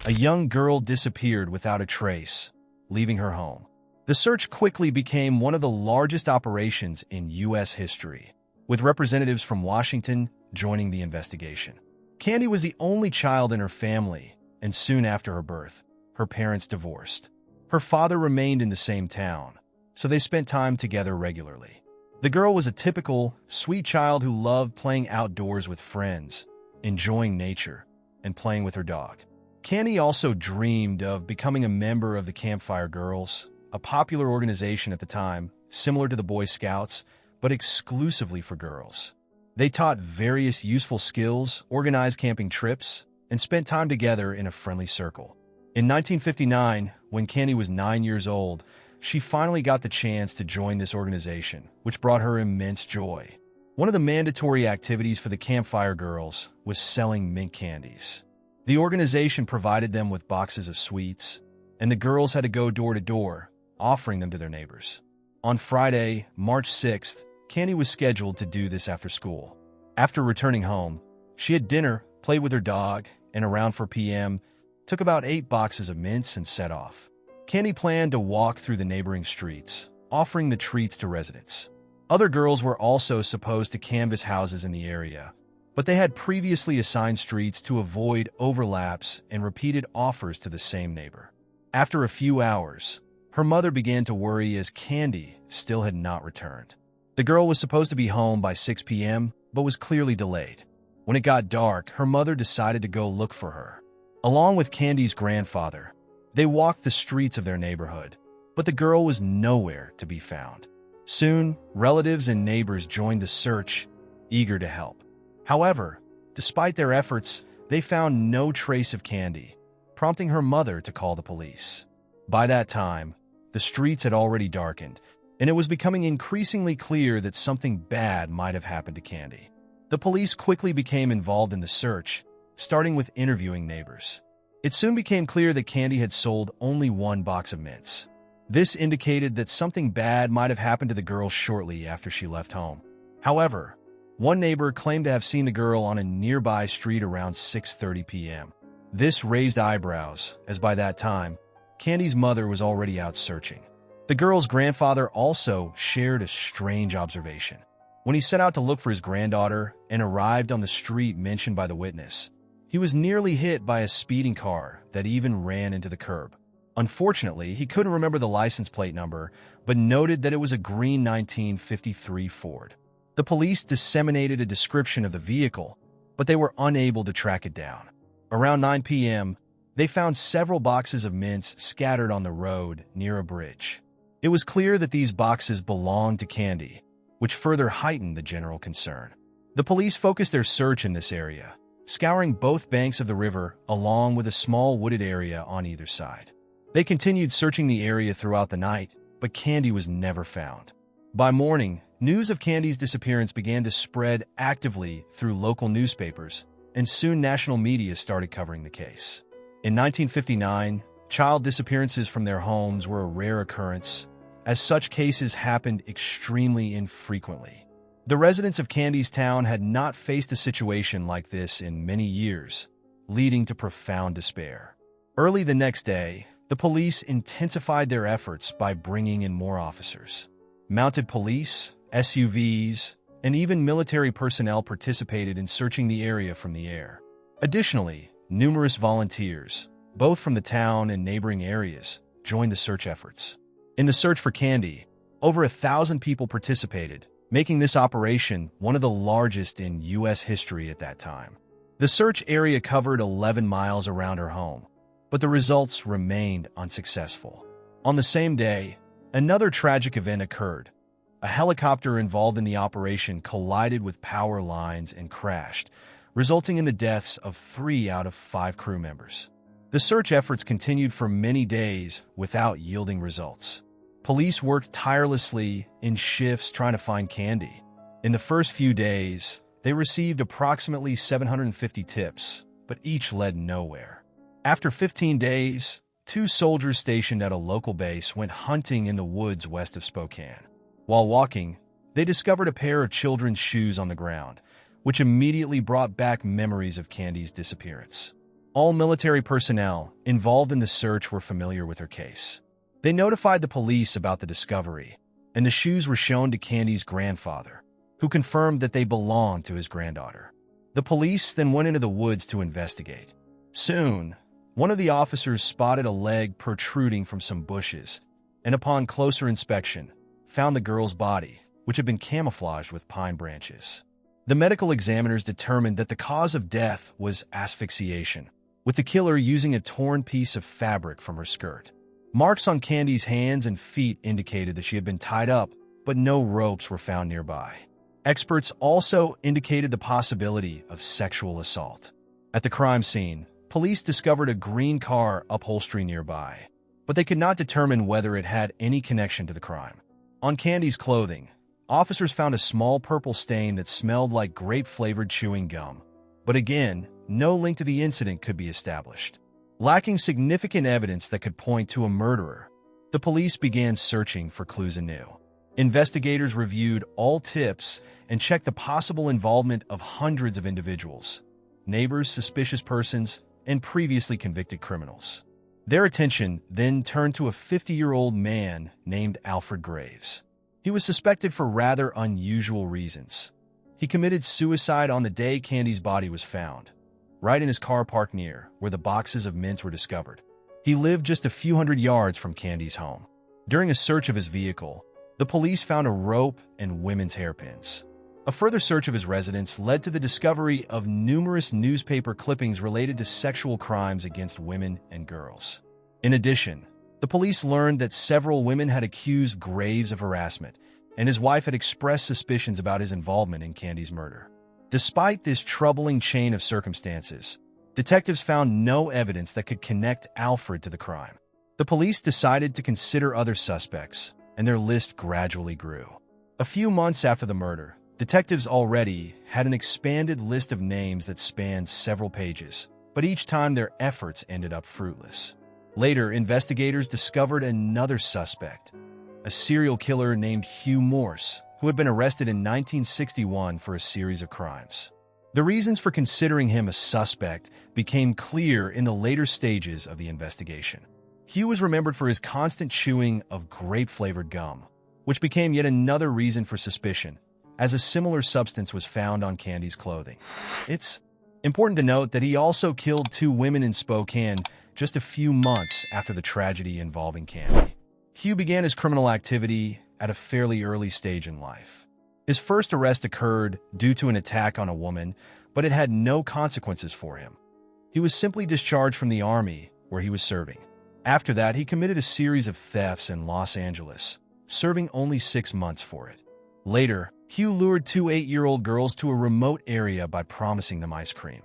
a young girl disappeared without a trace, leaving her home. The search quickly became one of the largest operations in U.S. history, with representatives from Washington joining the investigation. Candy was the only child in her family, and soon after her birth, her parents divorced. Her father remained in the same town, so they spent time together regularly. The girl was a typical, sweet child who loved playing outdoors with friends, enjoying nature, and playing with her dog. Candy also dreamed of becoming a member of the Campfire Girls, a popular organization at the time, similar to the Boy Scouts, but exclusively for girls. They taught various useful skills, organized camping trips, and spent time together in a friendly circle. In 1959, when Candy was 9 years old, she finally got the chance to join this organization, which brought her immense joy. One of the mandatory activities for the Campfire Girls was selling mint candies. The organization provided them with boxes of sweets, and the girls had to go door to door, offering them to their neighbors. On Friday, March 6th, Candy was scheduled to do this after school. After returning home, she had dinner, played with her dog, and around 4 p.m., took about 8 boxes of mints and set off. Candy planned to walk through the neighboring streets, offering the treats to residents. Other girls were also supposed to canvass houses in the area, but they had previously assigned streets to avoid overlaps and repeated offers to the same neighbor. After a few hours, her mother began to worry as Candy still had not returned. The girl was supposed to be home by 6 p.m., but was clearly delayed. When it got dark, her mother decided to go look for her. Along with Candy's grandfather, they walked the streets of their neighborhood, but the girl was nowhere to be found. Soon, relatives and neighbors joined the search, eager to help. However, despite their efforts, they found no trace of Candy, prompting her mother to call the police. By that time, the streets had already darkened, and it was becoming increasingly clear that something bad might have happened to Candy. The police quickly became involved in the search, starting with interviewing neighbors. It soon became clear that Candy had sold only 1 box of mints. This indicated that something bad might have happened to the girl shortly after she left home. However, one neighbor claimed to have seen the girl on a nearby street around 6:30 p.m. This raised eyebrows, as by that time, Candy's mother was already out searching. The girl's grandfather also shared a strange observation. When he set out to look for his granddaughter and arrived on the street mentioned by the witness, he was nearly hit by a speeding car that even ran into the curb. Unfortunately, he couldn't remember the license plate number, but noted that it was a green 1953 Ford. The police disseminated a description of the vehicle, but they were unable to track it down. Around 9 p.m., they found several boxes of mints scattered on the road near a bridge. It was clear that these boxes belonged to Candy, which further heightened the general concern. The police focused their search in this area, scouring both banks of the river along with a small wooded area on either side. They continued searching the area throughout the night, but Candy was never found. By morning, news of Candy's disappearance began to spread actively through local newspapers, and soon national media started covering the case. In 1959, child disappearances from their homes were a rare occurrence, as such cases happened extremely infrequently. The residents of Candy's town had not faced a situation like this in many years, leading to profound despair. Early the next day, the police intensified their efforts by bringing in more officers. Mounted police, SUVs, and even military personnel participated in searching the area from the air. Additionally, numerous volunteers, both from the town and neighboring areas, joined the search efforts. In the search for Candy, over 1,000 people participated, making this operation one of the largest in U.S. history at that time. The search area covered 11 miles around her home, but the results remained unsuccessful. On the same day, another tragic event occurred. A helicopter involved in the operation collided with power lines and crashed, resulting in the deaths of 3 out of 5 crew members. The search efforts continued for many days without yielding results. Police worked tirelessly in shifts trying to find Candy. In the first few days, they received approximately 750 tips, but each led nowhere. After 15 days, 2 soldiers stationed at a local base went hunting in the woods west of Spokane. While walking, they discovered a pair of children's shoes on the ground, which immediately brought back memories of Candy's disappearance. All military personnel involved in the search were familiar with her case. They notified the police about the discovery, and the shoes were shown to Candy's grandfather, who confirmed that they belonged to his granddaughter. The police then went into the woods to investigate. Soon, one of the officers spotted a leg protruding from some bushes, and upon closer inspection, found the girl's body, which had been camouflaged with pine branches. The medical examiners determined that the cause of death was asphyxiation, with the killer using a torn piece of fabric from her skirt. Marks on Candy's hands and feet indicated that she had been tied up, but no ropes were found nearby. Experts also indicated the possibility of sexual assault. At the crime scene, police discovered a green car upholstery nearby, but they could not determine whether it had any connection to the crime. On Candy's clothing, officers found a small purple stain that smelled like grape-flavored chewing gum, but again, no link to the incident could be established. Lacking significant evidence that could point to a murderer, the police began searching for clues anew. Investigators reviewed all tips and checked the possible involvement of hundreds of individuals, neighbors, suspicious persons, and previously convicted criminals. Their attention then turned to a 50-year-old man named Alfred Graves. He was suspected for rather unusual reasons. He committed suicide on the day Candy's body was found, right in his car parked near where the boxes of mints were discovered. He lived just a few hundred yards from Candy's home. During a search of his vehicle, the police found a rope and women's hairpins. A further search of his residence led to the discovery of numerous newspaper clippings related to sexual crimes against women and girls. In addition, the police learned that several women had accused Graves of harassment, and his wife had expressed suspicions about his involvement in Candy's murder. Despite this troubling chain of circumstances, detectives found no evidence that could connect Alfred to the crime. The police decided to consider other suspects, and their list gradually grew. A few months after the murder, detectives already had an expanded list of names that spanned several pages, but each time their efforts ended up fruitless. Later, investigators discovered another suspect, a serial killer named Hugh Morse, who had been arrested in 1961 for a series of crimes. The reasons for considering him a suspect became clear in the later stages of the investigation. Hugh was remembered for his constant chewing of grape-flavored gum, which became yet another reason for suspicion, as a similar substance was found on Candy's clothing. It's important to note that he also killed 2 women in Spokane just a few months after the tragedy involving Candy. Hugh began his criminal activity at a fairly early stage in life. His first arrest occurred due to an attack on a woman, but it had no consequences for him. He was simply discharged from the army where he was serving. After that, he committed a series of thefts in Los Angeles, serving only 6 months for it. Later, Hugh lured 2 8-year-old girls to a remote area by promising them ice cream.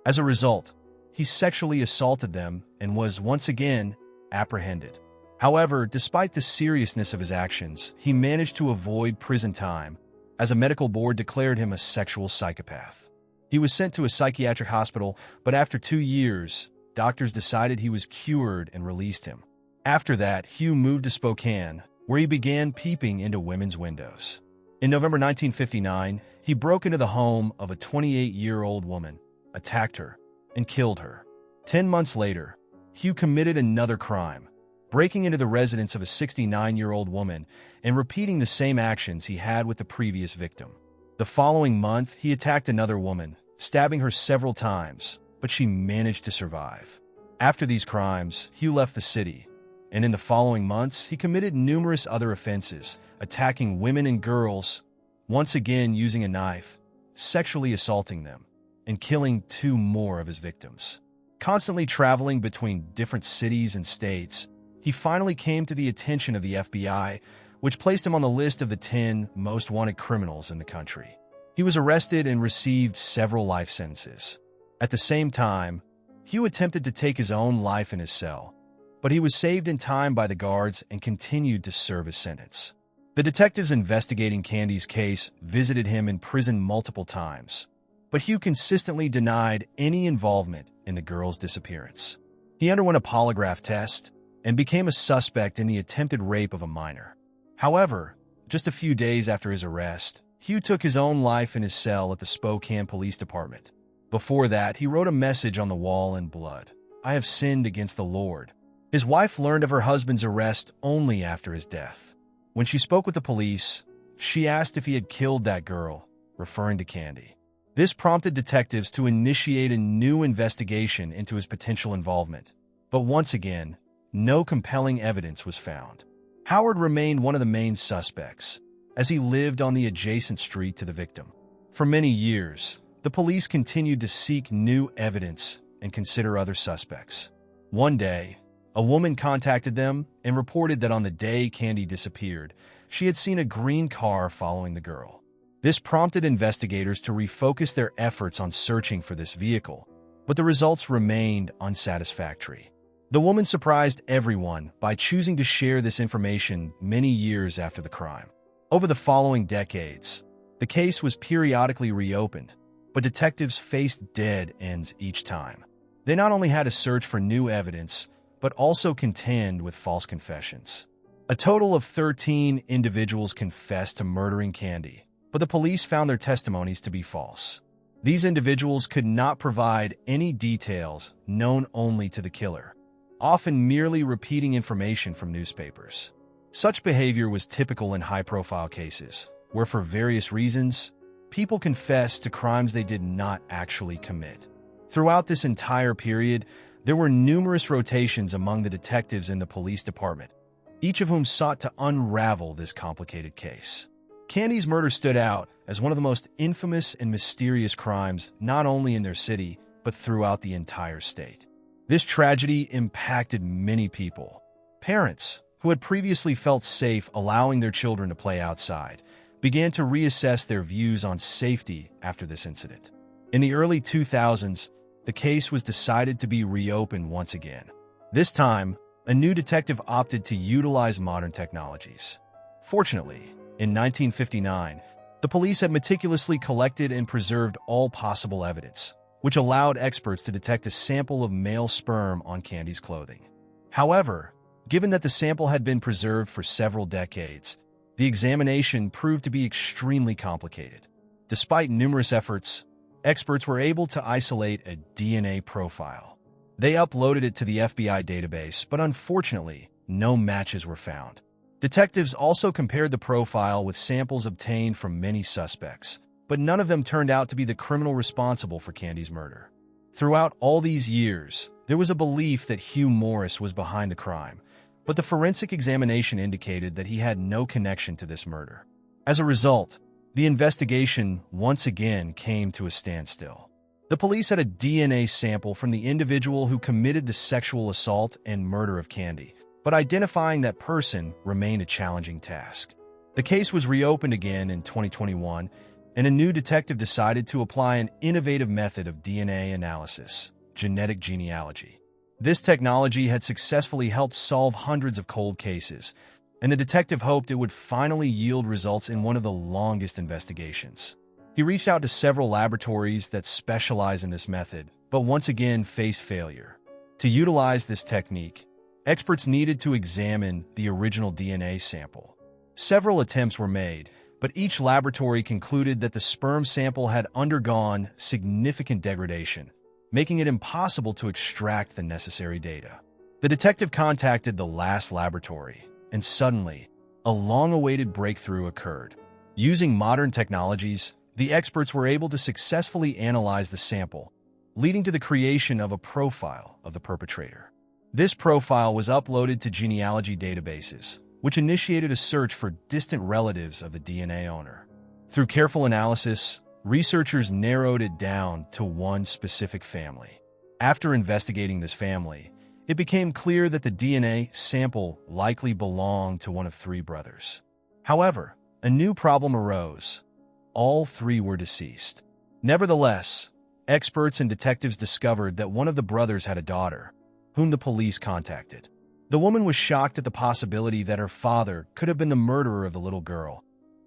As a result, he sexually assaulted them and was once again apprehended. However, despite the seriousness of his actions, he managed to avoid prison time, as a medical board declared him a sexual psychopath. He was sent to a psychiatric hospital, but after 2 years, doctors decided he was cured and released him. After that, Hugh moved to Spokane, where he began peeping into women's windows. In November 1959, he broke into the home of a 28-year-old woman, attacked her, and killed her. 10 months later, Hugh committed another crime, breaking into the residence of a 69-year-old woman and repeating the same actions he had with the previous victim. The following month, he attacked another woman, stabbing her several times, but she managed to survive. After these crimes, Hugh left the city, and in the following months, he committed numerous other offenses, attacking women and girls, once again using a knife, sexually assaulting them, and killing 2 more of his victims. Constantly traveling between different cities and states, he finally came to the attention of the FBI, which placed him on the list of the 10 most wanted criminals in the country. He was arrested and received several life sentences. At the same time, Hugh attempted to take his own life in his cell, but he was saved in time by the guards and continued to serve his sentence. The detectives investigating Candy's case visited him in prison multiple times, but Hugh consistently denied any involvement in the girl's disappearance. He underwent a polygraph test and became a suspect in the attempted rape of a minor. However, just a few days after his arrest, Hugh took his own life in his cell at the Spokane Police Department, Before that, he wrote a message on the wall in blood. "I have sinned against the Lord." His wife learned of her husband's arrest only after his death. When she spoke with the police, she asked if he had killed that girl, referring to Candy. This prompted detectives to initiate a new investigation into his potential involvement. But once again, no compelling evidence was found. Howard remained one of the main suspects, as he lived on the adjacent street to the victim. For many years, the police continued to seek new evidence and consider other suspects. One day, a woman contacted them and reported that on the day Candy disappeared, she had seen a green car following the girl. This prompted investigators to refocus their efforts on searching for this vehicle, but the results remained unsatisfactory. The woman surprised everyone by choosing to share this information many years after the crime. Over the following decades, the case was periodically reopened, but detectives faced dead ends each time. They not only had to search for new evidence, but also contend with false confessions. A total of 13 individuals confessed to murdering Candy, but the police found their testimonies to be false. These individuals could not provide any details known only to the killer, often merely repeating information from newspapers. Such behavior was typical in high-profile cases, where for various reasons, people confessed to crimes they did not actually commit. Throughout this entire period, there were numerous rotations among the detectives in the police department, each of whom sought to unravel this complicated case. Candy's murder stood out as one of the most infamous and mysterious crimes not only in their city, but throughout the entire state. This tragedy impacted many people. Parents, who had previously felt safe allowing their children to play outside, began to reassess their views on safety after this incident. In the early 2000s, the case was decided to be reopened once again. This time, a new detective opted to utilize modern technologies. Fortunately, in 1959, the police had meticulously collected and preserved all possible evidence, which allowed experts to detect a sample of male sperm on Candy's clothing. However, given that the sample had been preserved for several decades, the examination proved to be extremely complicated. Despite numerous efforts, experts were able to isolate a DNA profile. They uploaded it to the FBI database, but unfortunately, no matches were found. Detectives also compared the profile with samples obtained from many suspects, but none of them turned out to be the criminal responsible for Candy's murder. Throughout all these years, there was a belief that Hugh Morris was behind the crime, but the forensic examination indicated that he had no connection to this murder. As a result, the investigation once again came to a standstill. The police had a DNA sample from the individual who committed the sexual assault and murder of Candy, but identifying that person remained a challenging task. The case was reopened again in 2021, and a new detective decided to apply an innovative method of DNA analysis, genetic genealogy. This technology had successfully helped solve hundreds of cold cases, and the detective hoped it would finally yield results in one of the longest investigations. He reached out to several laboratories that specialize in this method, but once again faced failure. To utilize this technique, experts needed to examine the original DNA sample. Several attempts were made, but each laboratory concluded that the sperm sample had undergone significant degradation, making it impossible to extract the necessary data. The detective contacted the last laboratory, and suddenly, a long-awaited breakthrough occurred. Using modern technologies, the experts were able to successfully analyze the sample, leading to the creation of a profile of the perpetrator. This profile was uploaded to genealogy databases, which initiated a search for distant relatives of the DNA owner. Through careful analysis, researchers narrowed it down to one specific family. After investigating this family, it became clear that the DNA sample likely belonged to one of three brothers. However, a new problem arose. All three were deceased. Nevertheless, experts and detectives discovered that one of the brothers had a daughter, whom the police contacted. The woman was shocked at the possibility that her father could have been the murderer of the little girl,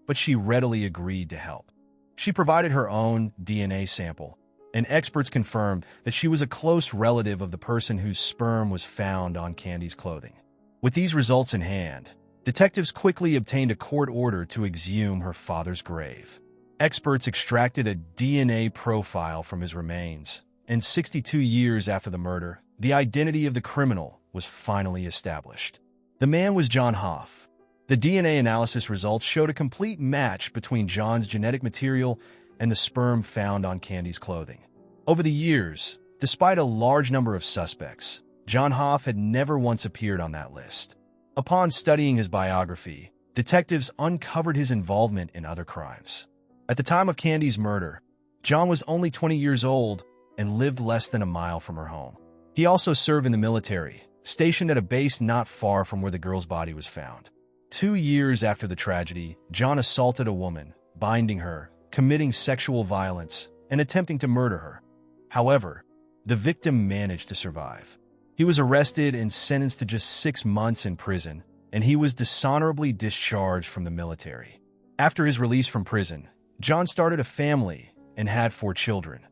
but she readily agreed to help. She provided her own DNA sample, and experts confirmed that she was a close relative of the person whose sperm was found on Candy's clothing. With these results in hand, detectives quickly obtained a court order to exhume her father's grave. Experts extracted a DNA profile from his remains, and 62 years after the murder, the identity of the criminal was finally established. The man was John Hoff. The DNA analysis results showed a complete match between John's genetic material and the sperm found on Candy's clothing. Over the years, despite a large number of suspects, John Hoff had never once appeared on that list. Upon studying his biography, detectives uncovered his involvement in other crimes. At the time of Candy's murder, John was only 20 years old and lived less than a mile from her home. He also served in the military, stationed at a base not far from where the girl's body was found. 2 years after the tragedy, John assaulted a woman, binding her, committing sexual violence, and attempting to murder her. However, the victim managed to survive. He was arrested and sentenced to just 6 months in prison, and he was dishonorably discharged from the military. After his release from prison, John started a family and had 4 children,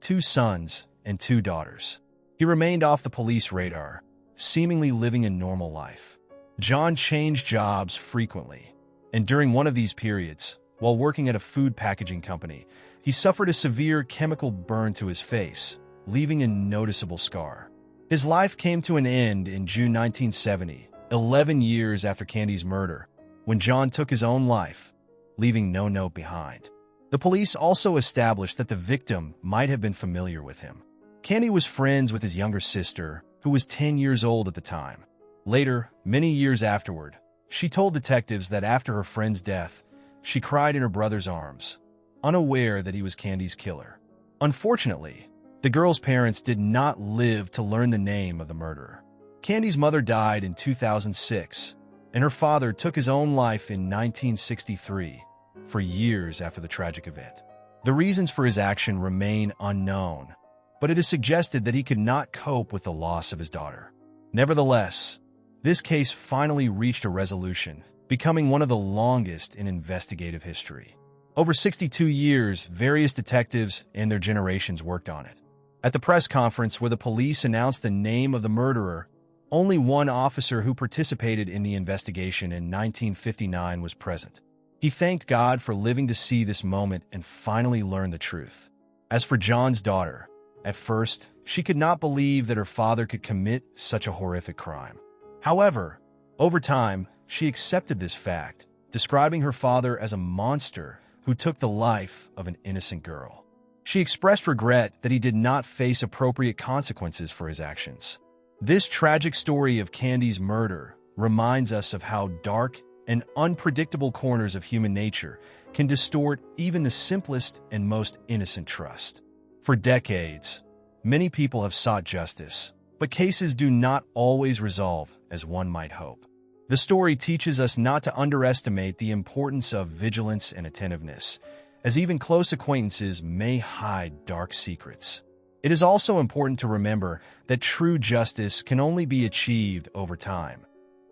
2 sons and 2 daughters. He remained off the police radar, seemingly living a normal life. John changed jobs frequently, and during one of these periods, while working at a food packaging company, he suffered a severe chemical burn to his face, leaving a noticeable scar. His life came to an end in June 1970, 11 years after Candy's murder, when John took his own life, leaving no note behind. The police also established that the victim might have been familiar with him. Candy was friends with his younger sister, who was 10 years old at the time. Later, many years afterward, she told detectives that after her friend's death, she cried in her brother's arms, unaware that he was Candy's killer. Unfortunately, the girl's parents did not live to learn the name of the murderer. Candy's mother died in 2006, and her father took his own life in 1963, for years after the tragic event. The reasons for his action remain unknown, but it is suggested that he could not cope with the loss of his daughter. Nevertheless, this case finally reached a resolution, becoming one of the longest in investigative history. Over 62 years, various detectives and their generations worked on it. At the press conference where the police announced the name of the murderer, only one officer who participated in the investigation in 1959 was present. He thanked God for living to see this moment and finally learn the truth. As for John's daughter, at first, she could not believe that her father could commit such a horrific crime. However, over time, she accepted this fact, describing her father as a monster who took the life of an innocent girl. She expressed regret that he did not face appropriate consequences for his actions. This tragic story of Candy's murder reminds us of how dark and unpredictable corners of human nature can distort even the simplest and most innocent trust. For decades, many people have sought justice, but cases do not always resolve as one might hope. The story teaches us not to underestimate the importance of vigilance and attentiveness, as even close acquaintances may hide dark secrets. It is also important to remember that true justice can only be achieved over time,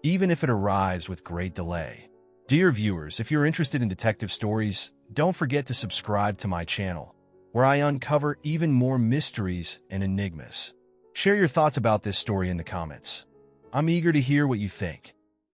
even if it arrives with great delay. Dear viewers, if you're interested in detective stories, don't forget to subscribe to my channel, where I uncover even more mysteries and enigmas. Share your thoughts about this story in the comments. I'm eager to hear what you think.